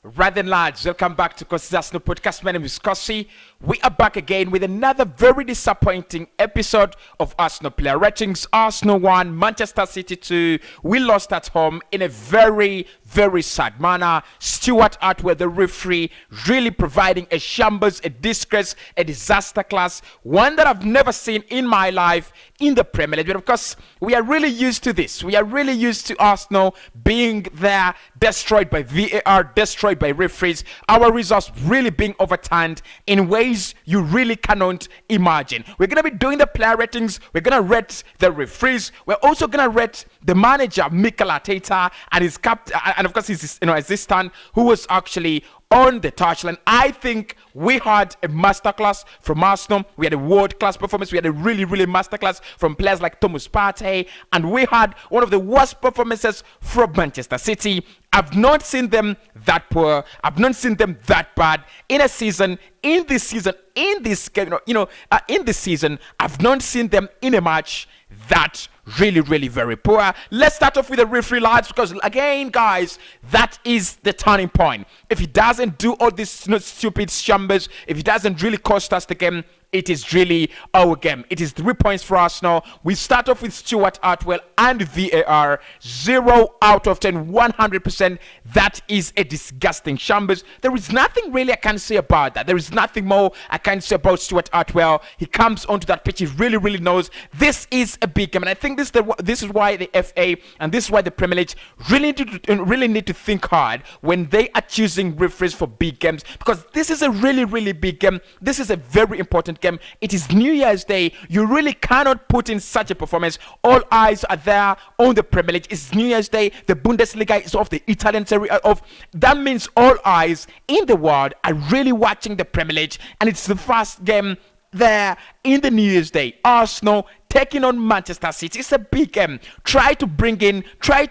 Right then, lads, welcome back to Cossy's Arsenal podcast. My name is Cossy. We are back again with another very disappointing episode of Arsenal player ratings. Arsenal 1, Manchester City 2. We lost at home in a very sad manner. Stuart Atwell, the referee, really providing a shambles, a disgrace, a disaster class, one that I've never seen in my life in the Premier League. But of course, we are really used to this. We are really used to Arsenal being there, destroyed by VAR, destroyed by referees, our results really being overturned in ways you really cannot imagine. We're going to be doing the player ratings. We're going to rate the referees. We're also going to rate the manager, Mikel Arteta, and his captain, and of course his assistant, who was actually on the touchline. I think we had a masterclass from Arsenal. We had a world-class performance. We had a really masterclass from players like Thomas Partey, and we had one of the worst performances from Manchester City. I've not seen them that poor. I've not seen them that bad in a season. In this season, in this game, in this season, I've not seen them in a match that really very poor. Let's start off with the referee, lads, because again, guys, that is the turning point. If he doesn't do all these stupid shambles, if he doesn't really cost us the game, it is really our game. It is 3 points for Arsenal. We start off with Stuart Atwell and VAR. 0 out of 10, 100%. That is a disgusting shambles. There is nothing really I can say about that. There is nothing more I can say about Stuart Atwell. He comes onto that pitch. He really knows this is a big game. And I think this is why the FA and this is why the Premier League really need to think hard when they are choosing referees for big games. Because this is a really big game. This is a very important game. It is New Year's Day. You really cannot put in such a performance. All eyes are there on the Premier League. It's New Year's Day. The Bundesliga is off, the Italian Serie A off. That means all eyes in the world are really watching the Premier League, and it's the first game there in the New Year's Day. Arsenal taking on Manchester City. It's a big game. Try to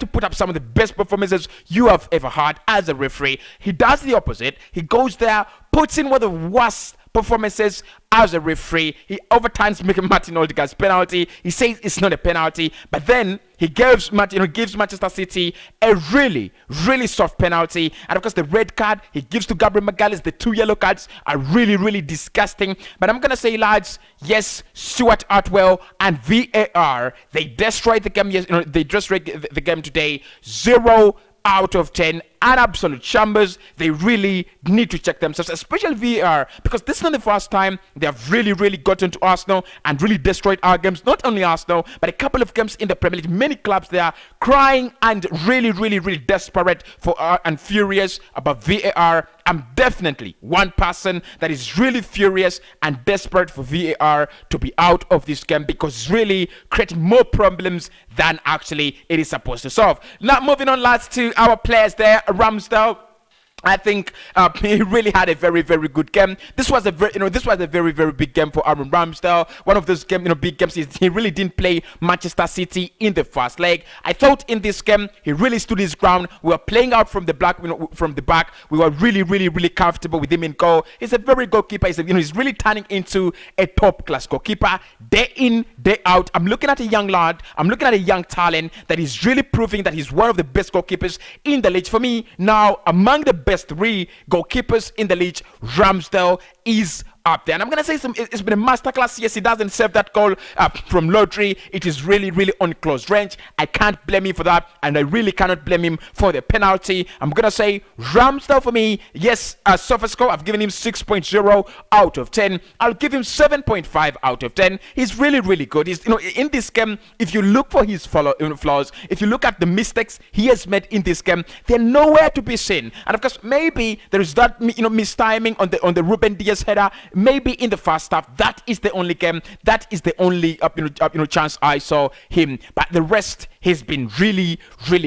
put up some of the best performances you have ever had as a referee. He does the opposite. He goes there, puts in one of the worst performances as a referee. He overturns Martin Odegaard's penalty. He says it's not a penalty, but then he gives Manchester City a really soft penalty. And of course, the red card he gives to Gabriel Magalhaes, the 2 yellow cards are really disgusting. But I'm gonna say, lads, yes, Stuart Atwell and VAR, they destroyed the game. Yes, they destroyed the game today. 0 out of 10, an absolute shambles. They really need to check themselves, especially VAR, because this is not the first time they have really gotten to Arsenal and really destroyed our games. Not only Arsenal, but a couple of games in the Premier League. Many clubs they are crying and really desperate for and furious about VAR. I'm definitely one person that is really furious and desperate for VAR to be out of this game, because it's really creating more problems than actually it is supposed to solve. Now, moving on, lads, to our players there. Ramsdale, I think he really had a very good game. This was a very big game for Aaron Ramsdale. One of those big games. He really didn't play Manchester City in the first leg. I thought in this game he really stood his ground. We were playing out from the back. We were really comfortable with him in goal. He's a very goalkeeper. He's really turning into a top class goalkeeper day in, day out. I'm looking at a young lad. I'm looking at a young talent that is really proving that he's one of the best goalkeepers in the league. For me, now among the best 3 goalkeepers in the league, Ramsdale is up there. And I'm going to say it's been a masterclass. Yes, he doesn't serve that goal from Lodri. It is really on close range. I can't blame him for that, and I really cannot blame him for the penalty. I'm going to say Ramsdale for me, yes, suffer score, I've given him 6.0 out of 10. I'll give him 7.5 out of 10. He's really good. He's, in this game, if you look for his flaws, if you look at the mistakes he has made in this game, they're nowhere to be seen. And of course, maybe there is that mistiming on the Ruben Diaz header. Maybe in the first half, that is the only game, that is the only chance I saw him. But the rest, he's been really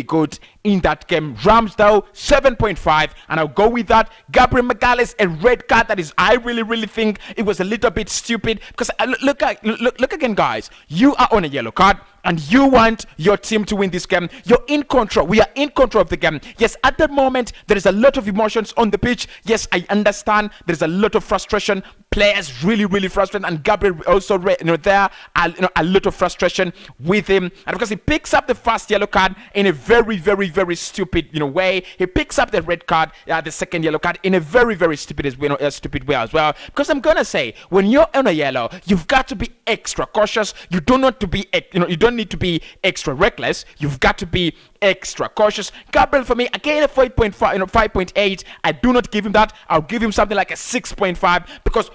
good in that game. Ramsdale 7.5, and I'll go with that. Gabriel Magalhaes, a red card that is, I really think it was a little bit stupid, because look again, guys. You are on a yellow card and you want your team to win this game. You're in control. We are in control of the game. Yes, at that moment there is a lot of emotions on the pitch. Yes, I understand there's a lot of frustration. Players really frustrated, and Gabriel also there a lot of frustration with him. And because he picks up the first yellow card in a very very stupid, way. He picks up the red card, the second yellow card, in a very, very stupid, stupid way as well. Because I'm gonna say, when you're on a yellow, you've got to be extra cautious. You don't need to be, you don't need to be extra reckless. You've got to be extra cautious. Gabriel, for me, again, a 5.5, 5.8. I do not give him that. I'll give him something like a 6.5 because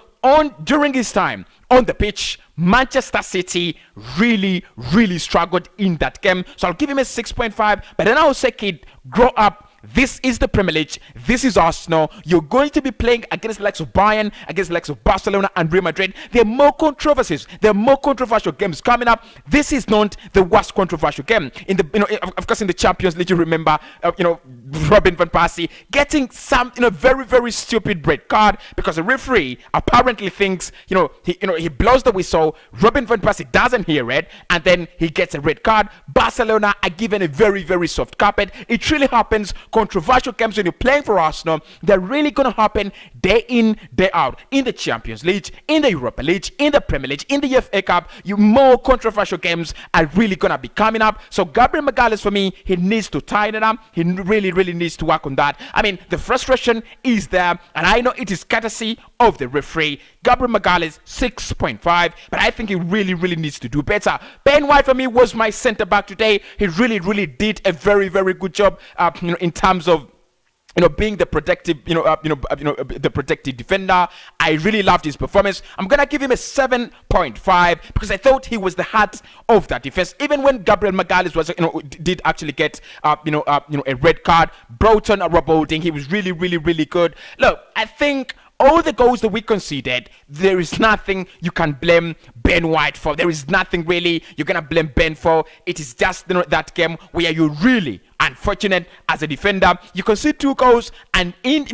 during his time on the pitch, Manchester City really, really struggled in that game. So I'll give him a 6.5. But then I'll say, kid, grow up. This is the Premier League. This is Arsenal. You're going to be playing against the likes of Bayern, against the likes of Barcelona and Real Madrid. There are more controversies. There are more controversial games coming up. This is not the worst controversial game. In the, of course, in the Champions League, you remember, Robin van Persie getting some, very, very stupid red card because the referee apparently thinks, he blows the whistle. Robin van Persie doesn't hear it, and then he gets a red card. Barcelona are given a very, very soft carpet. It really happens. Controversial games when you're playing for Arsenal, they're really going to happen day in, day out. In the Champions League, in the Europa League, in the Premier League, in the FA Cup, more controversial games are really going to be coming up. So Gabriel Magalhaes, for me, he needs to tighten up. He really, really needs to work on that. I mean, the frustration is there, and I know it is courtesy of the referee. Gabriel Magalhaes, 6.5, but I think he really, really needs to do better. Ben White, for me, was my centre-back today. He really, really did a very, very good job, in terms of being the protective, the protective defender. I really loved his performance. I'm gonna give him a 7.5 because I thought he was the heart of that defense. Even when Gabriel Magalhaes was, did actually get, a red card, brought on a Rob Holding. He was really, really, really good. Look, I think all the goals that we conceded, there is nothing you can blame Ben White for. There is nothing really you're gonna blame Ben for. It is just that game where you really unfortunate as a defender. You concede 2 goals, and in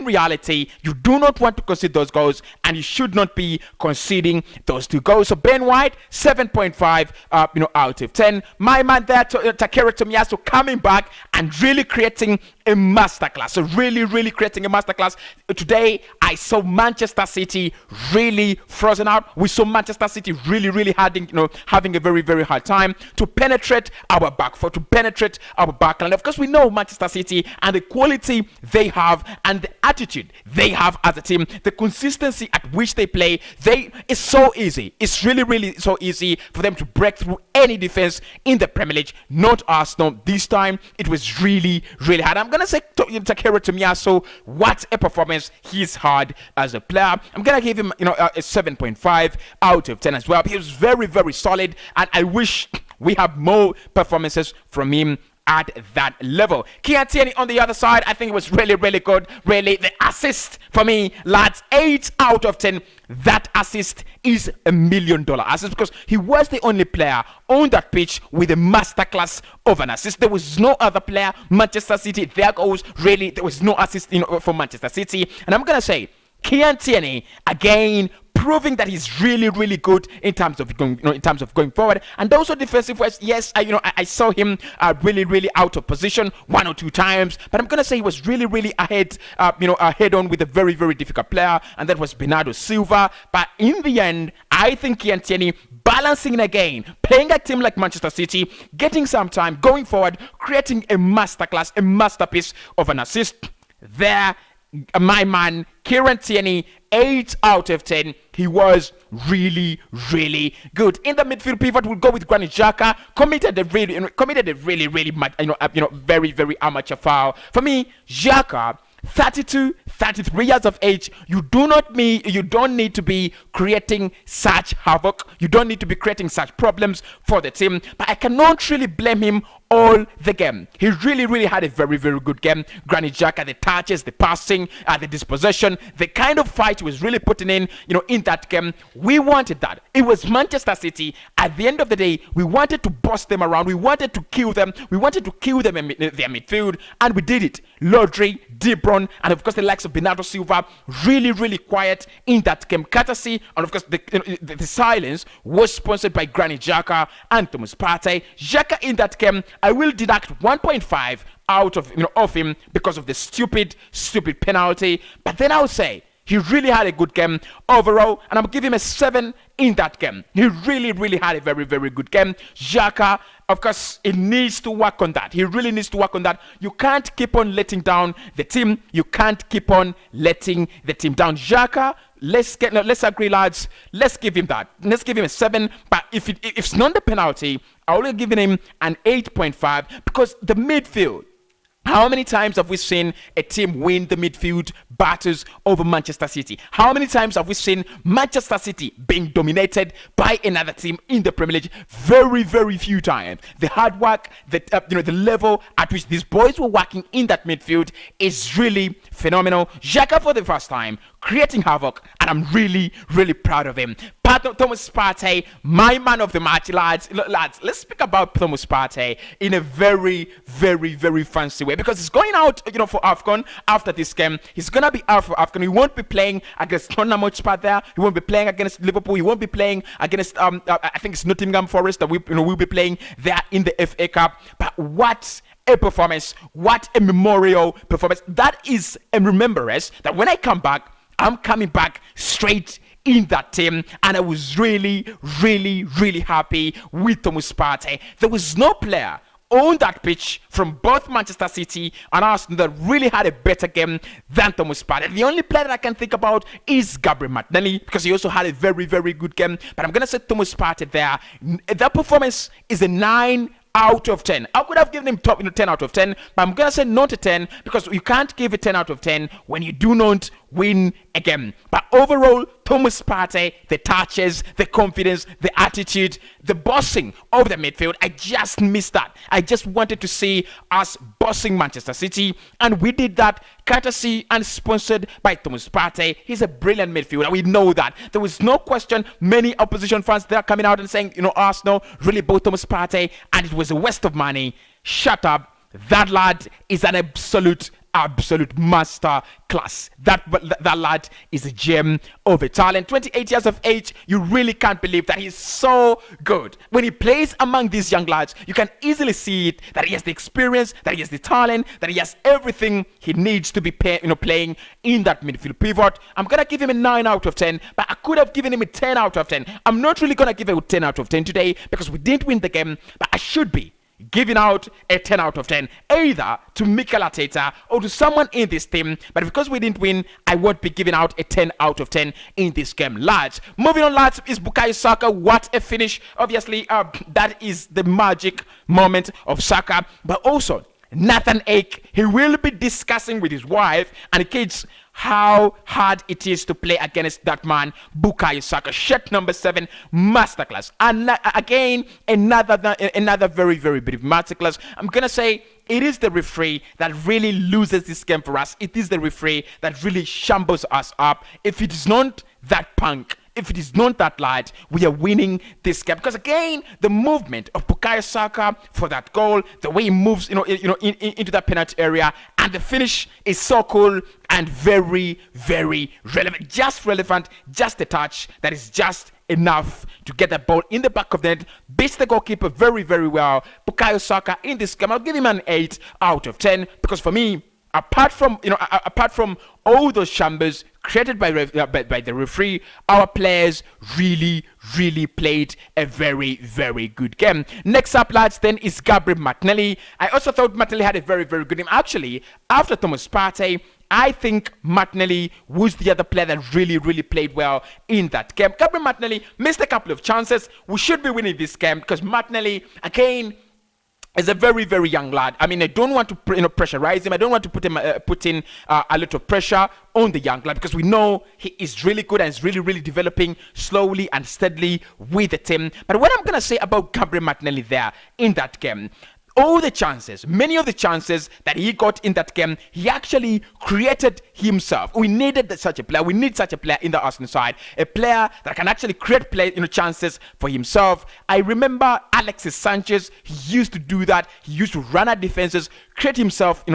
reality, you do not want to concede those goals, and you should not be conceding those 2 goals. So Ben White, 7.5, out of 10. My man there, Takehiro Tomiyasu, coming back and really creating a masterclass. So really, really creating a masterclass. Today, I saw Manchester City really frozen out. We saw Manchester City really, really having a very, very hard time to penetrate our back four, to penetrate our backline. Of course, we know Manchester City and the quality they have and the attitude they have as a team, the consistency at which they play. It's so easy. It's really, really so easy for them to break through any defense in the Premier League. Not Arsenal. This time, it was really, really hard. I'm gonna say Takehiro Tomiyasu, what a performance. He's hard as a player. I'm gonna give him, a 7.5 out of 10 as well. He was very, very solid, and I wish we have more performances from him at that level. Kiyan Tierney on the other side, I think it was really, really good. Really, the assist for me, lads, 8 out of 10. That assist is $1 million assist because he was the only player on that pitch with a masterclass of an assist. There was no other player. Manchester City, their goals, really, there was no assist for Manchester City. And I'm gonna say, Kiyan Tierney, again, proving that he's really, really good in terms of going forward, and also defensive wise. Yes, I saw him really, really out of position 1 or 2 times, but I'm gonna say he was really, really ahead, ahead on with a very, very difficult player, and that was Bernardo Silva. But in the end, I think Kiyan Tierney balancing again, playing a team like Manchester City, getting some time, going forward, creating a masterclass, a masterpiece of an assist there. My man, Kiyan Tierney, 8 out of 10. He was really, really good. In the midfield pivot, we'll go with Granit Xhaka. Committed a really, really, very, very amateur foul. For me, Xhaka, 32, 33 years of age, you don't need to be creating such havoc. You don't need to be creating such problems for the team. But I cannot really blame him all the game. He really, really had a very, very good game. Granit Xhaka, the touches, the passing, the dispossession, the kind of fight he was really putting in that game. We wanted that. It was Manchester City. At the end of the day, we wanted to boss them around. We wanted to kill them. We wanted to kill them in their midfield, and we did it. Rodri, De Bruyne, and of course the likes of Bernardo Silva, really, really quiet in that game. Courtesy, and of course the silence was sponsored by Granit Xhaka and Thomas Partey. Xhaka in that game, I will deduct 1.5 out of him because of the stupid penalty. But then I'll say He really had a good game overall, and I'm giving him a 7 in that game. He really had a very, very good game. Xhaka, of course, he needs to work on that. He really needs to work on that. You can't keep on letting down the team. You can't keep on letting the team down. Xhaka, let's agree, lads. Let's give him that. Let's give him a 7. But if it's not the penalty, I will give him an 8.5 because the midfield. How many times have we seen a team win the midfield battles over Manchester City? How many times have we seen Manchester City being dominated by another team in the Premier League? Very, very few times. The hard work, the level at which these boys were working in that midfield is really phenomenal. Xhaka for the first time creating havoc, and I'm really, really proud of him. Thomas Partey, my man of the match, lads. Let's speak about Thomas Partey in a very, very, very fancy way because he's going out, for AFCON after this game. He's gonna be out for AFCON. He won't be playing against Tottenham Hotspur there. He won't be playing against Liverpool. He won't be playing against I think it's Nottingham Forest that we'll be playing there in the FA Cup. But what a performance! What a memorial performance! That is a remembrance that when I come back, I'm coming back straight in that team, and I was really, really, really happy with Thomas Partey. There was no player on that pitch from both Manchester City and Arsenal that really had a better game than Thomas Partey. The only player that I can think about is Gabriel Martinelli because he also had a very, very good game. But I'm going to say Thomas Partey there. That performance is a 9 out of 10. I could have given him 10 out of 10, but I'm gonna say not a 10 because you can't give a 10 out of 10 when you do not win a game. But overall, Thomas Partey, the touches, the confidence, the attitude, the bossing of the midfield, I just missed that. I just wanted to see us bossing Manchester City, and we did that courtesy and sponsored by Thomas Partey. He's a brilliant midfielder. We know that. There was no question. Many opposition fans there coming out and saying, Arsenal really bought Thomas Partey and it was a waste of money. Shut up. That lad is an absolute master class. That lad is a gem of a talent. 28 years of age, you really can't believe that he's so good. When he plays among these young lads, you can easily see it, that he has the experience, that he has the talent, that he has everything he needs to be playing in that midfield pivot. I'm gonna give him a 9 out of 10, but I could have given him a 10 out of 10. I'm not really gonna give him a 10 out of 10 today because we didn't win the game, but I should be giving out a 10 out of 10 either to Mikel Arteta or to someone in this team. But because we didn't win, I won't be giving out a 10 out of 10 in this game, lads. Moving on, lads, is Bukayo Saka. What a finish. Obviously, that is the magic moment of Saka. But also, Nathan Ake, he will be discussing with his wife and the kids how hard it is to play against that man, Bukayo Saka. Shirt number 7, masterclass. And again, another very, very big masterclass. I'm gonna say it is the referee that really loses this game for us. It is the referee that really shambles us up. If it is not that punk, if it is not that lad, we are winning this game. Because again, the movement of Bukayo Saka for that goal, the way he moves, into that penalty area, and the finish is so cool and very, very relevant. Just relevant, just a touch that is just enough to get the ball in the back of the net. Beats the goalkeeper very, very well. Bukayo Saka in this game, I'll give him an 8 out of 10 because for me, apart from all those shambles created by the referee, our players really played a very, very good game. Next up, lads, then is Gabriel Martinelli. I also thought Martinelli had a very, very good game. Actually, after Thomas Partey, I think Martinelli was the other player that really played well in that game. Gabriel Martinelli missed a couple of chances. We should be winning this game because Martinelli, again, is a very, very young lad. I mean, I don't want to pressurize him. I don't want to put in a lot of pressure on the young lad because we know he is really good and is really developing slowly and steadily with the team. But what I'm going to say about Gabriel Martinelli there in that game, all the chances, many of the chances that he got in that game, he actually created himself. We needed such a player. We need such a player in the Arsenal side. A player that can actually create chances for himself. I remember Alexis Sanchez. He used to do that. He used to run at defenses, create himself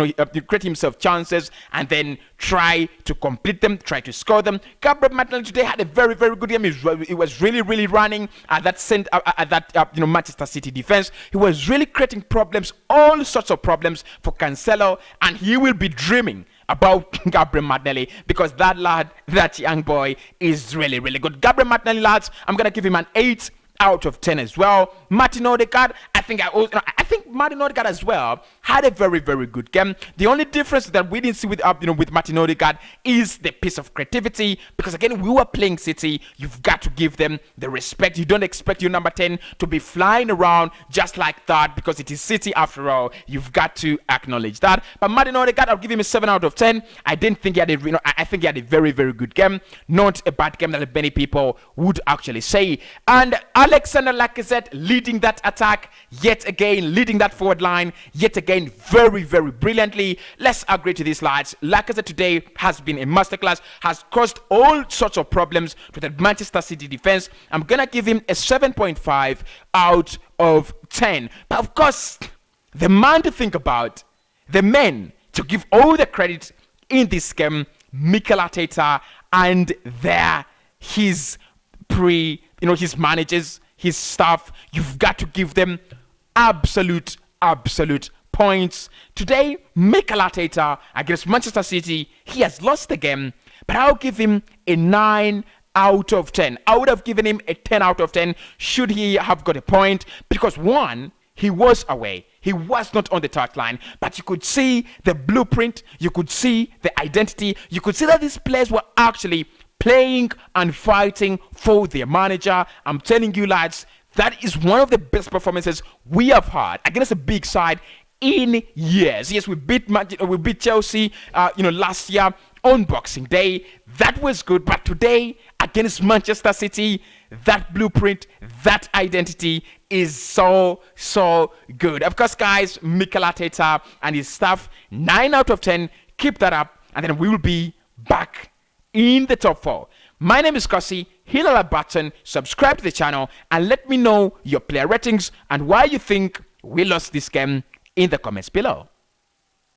chances, and then try to complete them, try to score them. Gabriel Martinelli today had a very, very good game. He was really running at that Manchester City defense. He was really creating problems, all sorts of problems for Cancelo, and he will be dreaming about Gabriel Martinelli, because that lad, that young boy, is really, really good. Gabriel Martinelli, lads, I'm gonna give him an 8 out of 10 as well. Martin Odegaard, I think Martin Odegaard as well had a very, very good game. The only difference that we didn't see with with Martin Odegaard is the piece of creativity, because again, we were playing City. You've got to give them the respect. You don't expect your number 10 to be flying around just like that, because it is City after all. You've got to acknowledge that. But Martin Odegaard, I'll give him a 7 out of 10. I didn't think he had I think he had a very, very good game. Not a bad game that many people would actually say. And Alexander Lacazette leading that attack yet again, leading that forward line yet again, very, very brilliantly. Let's agree to these, lads. Lacazette today has been a masterclass, has caused all sorts of problems to the Manchester City defense. I'm gonna give him a 7.5 out of 10. But of course, the man to think about, the men to give all the credit in this game, Mikel Arteta, and his his managers, his staff. You've got to give them absolute points. Today, Mikel Arteta against Manchester City, he has lost the game, but I'll give him a 9 out of 10. I would have given him a 10 out of 10 should he have got a point, because one, he was away. He was not on the touchline, but you could see the blueprint, you could see the identity, you could see that these players were actually playing and fighting for their manager. I'm telling you, lads, that is one of the best performances we have had against a big side in years. Yes, we beat Chelsea, last year on Boxing Day. That was good, but today against Manchester City, that blueprint, that identity is so good. Of course, guys, Mikel Arteta and his staff, 9 out of 10. Keep that up, and then we will be back in the top 4. My name is Cossy. Hit the like button, subscribe to the channel, and let me know your player ratings and why you think we lost this game in the comments below.